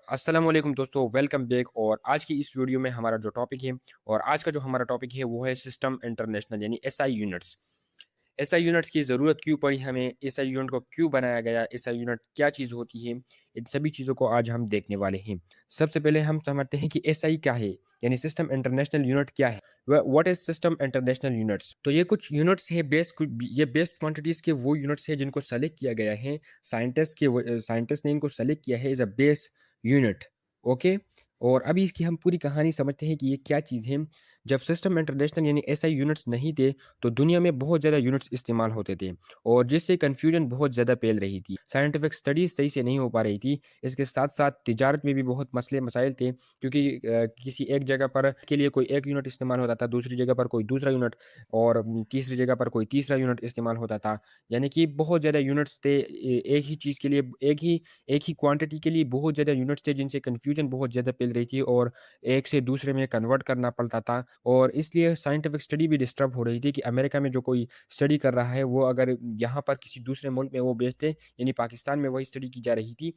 अस्सलाम वालेकुम दोस्तों, वेलकम बैक। और आज की इस वीडियो में हमारा जो टॉपिक है और आज का जो हमारा टॉपिक है वो है सिस्टम इंटरनेशनल यानी एसआई यूनिट्स। एसआई यूनिट्स की ज़रूरत क्यों पड़ी हमें, एसआई यूनिट को क्यों बनाया गया, एसआई यूनिट क्या चीज़ होती है, इन सभी चीज़ों को आज हम देखने वाले हैं। सबसे पहले हम समझते हैं कि एसआई क्या है, यानी सिस्टम इंटरनेशनल यूनिट क्या है। What is system international units? तो ये कुछ यूनिट्स है ये बेस्ट क्वांटिटीज़ के वो यूनिट्स है जिनको सेलेक्ट किया गया है। साइंटिस्ट ने इनको सेलेक्ट किया है as a base unit. Okay. और अभी इसकी हम पूरी कहानी समझते हैं कि ये क्या चीज़ है। जब सिस्टम इंटरनेशनल यानी एसआई यूनिट्स नहीं थे तो दुनिया में बहुत ज़्यादा यूनिट्स इस्तेमाल होते थे और जिससे कन्फ्यूजन बहुत ज़्यादा फैल रही थी। साइंटिफिक स्टडीज सही से नहीं हो पा रही थी। इसके साथ साथ तिजारत में भी बहुत मसले मसाइल थे, क्योंकि किसी एक जगह पर के लिए कोई एक यूनिट इस्तेमाल होता था, दूसरी जगह पर कोई दूसरा यूनिट, और तीसरी जगह पर कोई तीसरा यूनिट इस्तेमाल होता था। यानी कि बहुत ज़्यादा यूनिट्स थे एक ही चीज़ के लिए, एक ही क्वांटिटी के लिए बहुत ज़्यादा यूनिट्स थे, जिनसे कन्फ्यूजन बहुत ज़्यादा फैल रही थी और एक से दूसरे में कन्वर्ट करना पड़ता था। और इसलिए साइंटिफिक स्टडी भी डिस्टर्ब हो रही थी कि अमेरिका में जो कोई स्टडी कर रहा है वो अगर यहाँ पर किसी दूसरे मुल्क में वो भेजते, यानी पाकिस्तान में वही स्टडी की जा रही थी,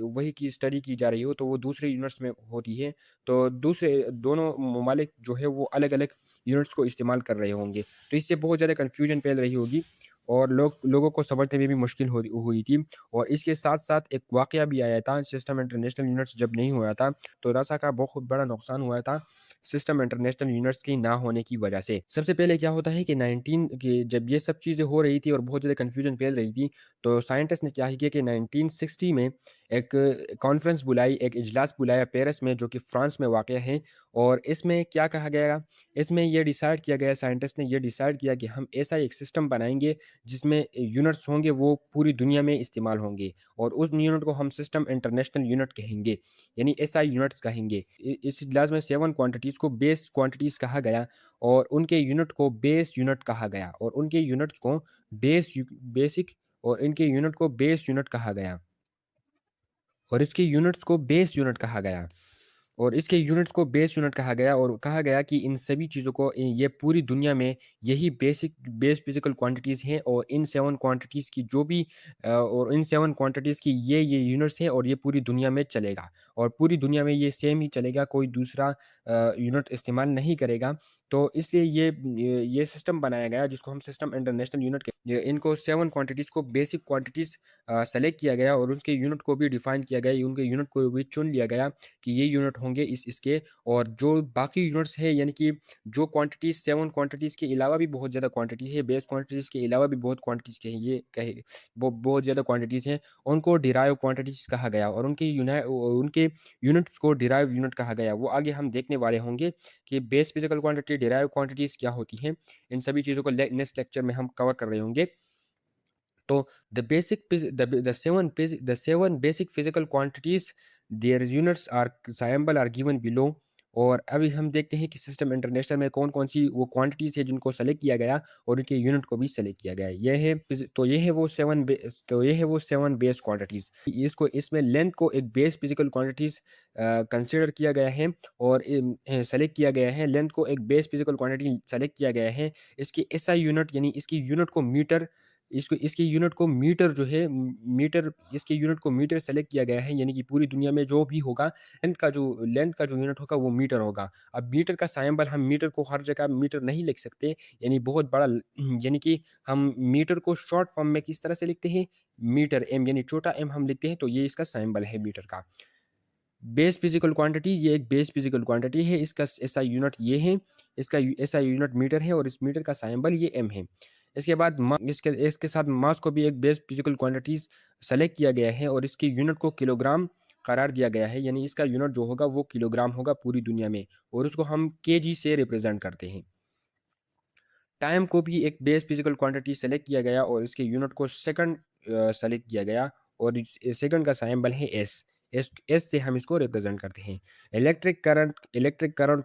वही की स्टडी की जा रही हो तो वो दूसरे यूनिट्स में होती है, तो दूसरे दोनों ममालिक जो है वो अलग अलग यूनिट्स को इस्तेमाल कर रहे होंगे, तो इससे बहुत ज़्यादा कन्फ्यूजन फैल रही होगी और लोगों को समझने में भी मुश्किल हो हुई थी। और इसके साथ-साथ एक वाक़या भी आया था, सिस्टम इंटरनेशनल यूनिट्स जब नहीं हुआ था, तो नासा का बहुत बड़ा नुकसान हुआ था, सिस्टम इंटरनेशनल यूनिट्स की ना होने की वजह से। सबसे पहले क्या होता है कि 19 कि जब ये सब चीज़ें हो रही थी और बहुत ज़्यादा कन्फ्यूजन फैल रही थी, तो साइंटिस्ट ने क्या किया कि 1960 में एक कॉन्फ्रेंस बुलाई, एक इजलास बुलाया पेरिस में, जो कि फ्रांस में वाक़ है। और इसमें क्या कहा गया? इसमें ये डिसाइड किया गया, साइंटिस्ट ने ये डिसाइड किया कि हम ऐसा एक सिस्टम बनाएँगे जिसमें यूनिट्स होंगे वो पूरी दुनिया में इस्तेमाल होंगे, और उस यूनिट को हम सिस्टम इंटरनेशनल यूनिट कहेंगे, यानी एसआई यूनिट्स कहेंगे। इस इजलास में 7 क्वांटिटीज़ को बेस क्वांटिटीज़ कहा गया और उनके यूनिट को बेस यूनिट कहा गया, और उनके यूनिट्स को बेसिक और इनके यूनिट को बेस यूनिट कहा गया, और इसके यूनिट्स को बेस यूनिट कहा गया। और इसके यूनिट्स को बेस यूनिट कहा गया और कहा गया कि इन सभी चीज़ों को ये पूरी दुनिया में यही बेस फिजिकल क्वांटिटीज़ हैं, और इन 7 क्वांटिटीज़ की जो भी और इन 7 क्वांटिटीज़ की ये यूनिट्स हैं और ये पूरी दुनिया में चलेगा, और पूरी दुनिया में ये सेम ही चलेगा, कोई दूसरा यूनिट इस्तेमाल नहीं करेगा। तो इसलिए ये सिस्टम बनाया गया जिसको हम सिस्टम इंटरनेशनल यूनिट इनको 7 क्वांटिटीज़ को बेसिक क्वांटिटीज़ सेलेक्ट किया गया और उसके यूनिट को भी डिफाइन किया गया, उनके यूनिट को भी चुन लिया गया कि ये यूनिट होंगे इसके। और जो बाकी यूनिट्स है, यानी कि जो क्वांटिटीज़ 7 क्वांटिटीज़ के अलावा भी बहुत ज़्यादा क्वांटिटीज़ है, बेस क्वांटिटीज़ के अलावा भी बहुत क्वांटिटीज़ के हैं, ये कहे वो बहुत ज़्यादा क्वांटिटीज़ हैं, उनको डिराइव क्वांटिटीज़ कहा गया और उनके यूनिट्स को डिराइव यूनिट कहा गया। वो आगे हम देखने वाले होंगे कि base physical quantity, derive quantities क्या होती हैं। इन सभी चीज़ों को नेक्स्ट लेक्चर में हम कवर कर रहे होंगे। तो the 7 basic physical quantities, their units are symbol are given below। और अभी हम देखते हैं कि सिस्टम इंटरनेशनल में कौन-कौन सी वो क्वांटिटीज़ है जिनको सेलेक्ट किया गया और उनके यूनिट को भी सेलेक्ट किया गया है। ये है वो 7 बेस क्वांटिटीज़। इसको इसमें लेंथ को एक बेस फिजिकल क्वांटिटीज़ कंसीडर किया गया है और सेलेक्ट किया गया है। लेंथ को एक बेस फिजिकल क्वांटिटी सेलेक्ट किया गया है। इसकी एसआई यूनिट यानी इसकी यूनिट को मीटर, इसकी यूनिट को मीटर जो है मीटर इसके यूनिट को मीटर सेलेक्ट किया गया है, यानी कि पूरी दुनिया में जो भी होगा लेंथ का जो यूनिट होगा वो मीटर होगा। अब मीटर का सिंबल, हम मीटर को हर जगह मीटर नहीं लिख सकते, यानी बहुत बड़ा यानी कि हम मीटर को शॉर्ट फॉर्म में किस तरह से लिखते हैं, मीटर एम, यानी छोटा एम हम लिखते हैं, तो ये इसका सिंबल है मीटर का। बेस फिजिकल क्वांटिटी, ये एक बेस फिजिकल क्वांटिटी है, इसका एसआई यूनिट ये है, इसका एसआई यूनिट मीटर है और इस मीटर का सिंबल ये एम है। इसके बाद इसके इसके साथ मास को भी एक बेस फिजिकल क्वांटिटीज सेलेक्ट किया गया है और इसकी यूनिट को किलोग्राम करार दिया गया है, यानी इसका यूनिट जो होगा वो किलोग्राम होगा पूरी दुनिया में, और उसको हम केजी से रिप्रेजेंट करते हैं। टाइम को भी एक बेस फिजिकल क्वांटिटी सेलेक्ट किया गया और इसके यूनिट को सेकंड सेलेक्ट किया गया, और सेकंड का सिंबल है एस। एस से हम इसको रिप्रेजेंट करते हैं। इलेक्ट्रिक करंट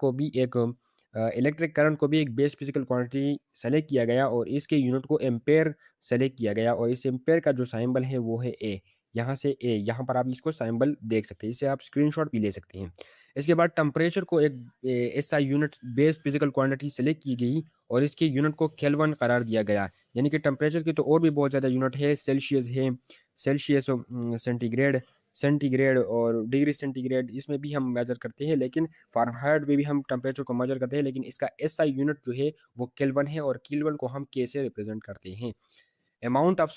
को भी एक बेस फिजिकल क्वांटिटी सेलेक्ट किया गया और इसके यूनिट को एम्पेयर सेलेक्ट किया गया, और इस एम्पेयर का जो सिंबल है वो है ए। यहाँ से ए, यहाँ पर आप इसको सिंबल देख सकते हैं, इससे आप स्क्रीनशॉट भी ले सकते हैं। इसके बाद टेम्परेचर को एक SI unit base physical quantity select की गई और इसके यूनिट को केल्विन करार दिया गया। यानी कि टेम्परेचर की तो और भी बहुत ज़्यादा यूनिट है, सेल्सियस है, सेल्सियस, सेंटीग्रेड, सेंटीग्रेड और डिग्री सेंटीग्रेड इसमें भी हम मेजर करते हैं, लेकिन फ़ारेनहाइट में भी हम टेम्परेचर को मेजर करते हैं, लेकिन इसका एसआई यूनिट जो है वो केल्विन है और केल्विन को हम के से रिप्रेजेंट करते हैं। अमाउंट ऑफ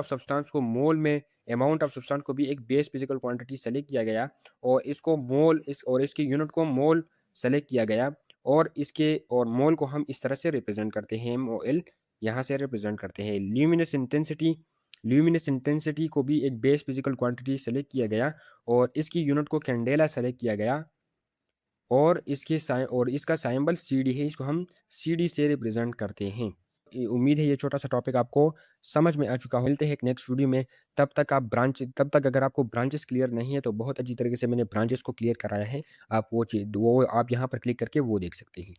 सब्सटेंस को मोल में, अमाउंट ऑफ सब्सटेंस को भी एक बेस फिजिकल क्वांटिटी सेलेक्ट किया गया और इसको मोल इसके यूनिट को मोल सेलेक्ट किया गया और मोल को हम इस तरह से रिप्रेजेंट करते हैं, MOL यहाँ से रिप्रेजेंट करते हैं। ल्यूमिनस इंटेंसिटी को भी एक बेस फिजिकल क्वांटिटी सेलेक्ट किया गया और इसकी यूनिट को कैंडेला सेलेक्ट किया गया और इसका साइंबल CD है, इसको हम CD से रिप्रेजेंट करते हैं। उम्मीद है ये छोटा सा टॉपिक आपको समझ में आ चुका हो। मिलते हैं एक नेक्स्ट वीडियो में। तब तक अगर आपको ब्रांचेस क्लियर नहीं है तो बहुत अच्छी तरीके से मैंने ब्रांचेस को क्लियर कराया है। आप वो आप यहाँ पर क्लिक करके वो देख सकते हैं।